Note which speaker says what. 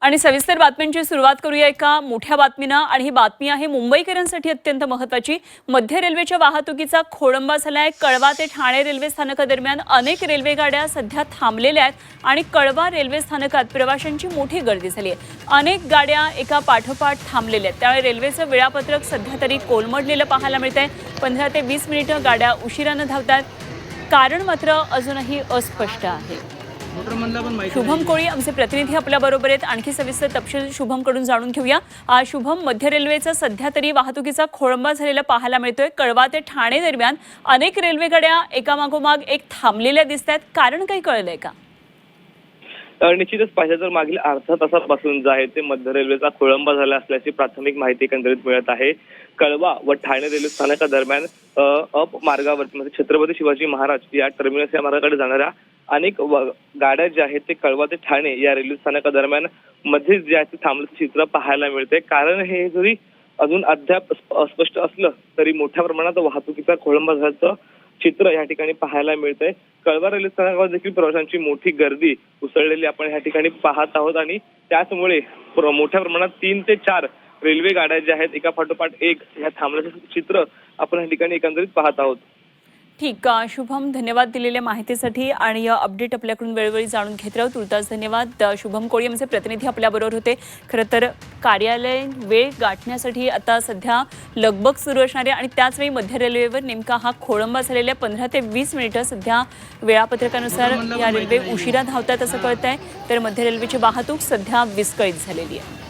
Speaker 1: आणि सविस्तर बातम्यांची सुरुवात करूया एका मोठ्या बातमीनं आणि ही बातमी आहे मुंबईकरांसाठी अत्यंत महत्त्वाची। मध्य रेल्वेच्या वाहतुकीचा खोळंबा झालाय। कळवा ते ठाणे रेल्वे स्थानकादरम्यान अनेक रेल्वे गाड्या सध्या थांबलेल्या आहेत आणि कळवा रेल्वे स्थानकात प्रवाशांची मोठी गर्दी झाली आहे। अनेक गाड्या एका पाठोपाठ थांबलेल्या आहेत, त्यामुळे रेल्वेचं वेळापत्रक सध्या तरी कोलमडलेलं पाहायला मिळतंय। 15 ते 20 मिनिटं गाड्या उशिरानं धावतात, कारण मात्र अजूनही अस्पष्ट आहे। शुभम कोळी आमचे प्रतिनिधी आपल्या बरोबर आहेत। आणखी सविस्तर तपशील शुभम कडून जाणून घेऊया। शुभम, मध्य रेल्वेचा सध्या तरी वाहतुकीचा खोळंबा झालेला पाहायला मिळतोय। कळवा ते ठाणे दरम्यान अनेक रेल्वे गाड्या एकामागोमाग एक थांबलेल्या दिसतात, कारण काही कळलंय का?
Speaker 2: निश्चितच पाहिजे तर मागील अर्धा तासापासून जे आहे ते मध्य रेल्वेचा खोळंबा झाला असल्याची प्राथमिक माहिती एकंदरीत मिळत आहे। कळवा व ठाणे रेल्वे स्थानकादरम्यान अप मार्गावरती म्हणजे छत्रपती शिवाजी महाराज या टर्मिनस या मार्गाकडे जाणाऱ्या अनेक गाड्या ज्या आहेत ते कळवा ते ठाणे या रेल्वे स्थानकादरम्यान मध्ये जे आहे ते थांबल्याचं चित्र पाहायला मिळते। कारण हे जरी अजून अद्याप अस्पष्ट असलं तरी मोठ्या प्रमाणात वाहतुकीचा खोळंबा झाल्याचं चित्र या ठिकाणी पाहायला मिळतंय। कळवा रेल्वे स्थानकावर देखील प्रवाशांची मोठी गर्दी उसळलेली आपण या ठिकाणी पाहत आहोत आणि त्याचमुळे मोठ्या प्रमाणात 3 ते 4 रेल्वे गाड्या ज्या आहेत एका पाठोपाठ एक या थांबल्याचं चित्र आपण या ठिकाणी एकंदरीत पाहत आहोत।
Speaker 1: ठीक, शुभम, धन्यवाद दिलेल्या माहितीसाठी आणि अपडेट आपल्याकडून वेळोवेळी जाणून घेत राहू। तुर्तास धन्यवाद। शुभम कोळी आमचे प्रतिनिधी आपल्याबरोबर होते। खरं तर कार्यालय वेळ गाठण्यासाठी आता सध्या लगबग सुरू असणारे आणि त्याचवेळी मध्य रेल्वेवर नेमका हा खोळंबा झालेल्या 15 ते 20 मिनिटं सध्या वेळापत्रकानुसार या रेल्वे उशिरा धावतात असं कळतंय। तर मध्य रेल्वेची वाहतूक सध्या विस्कळीत झालेली आहे।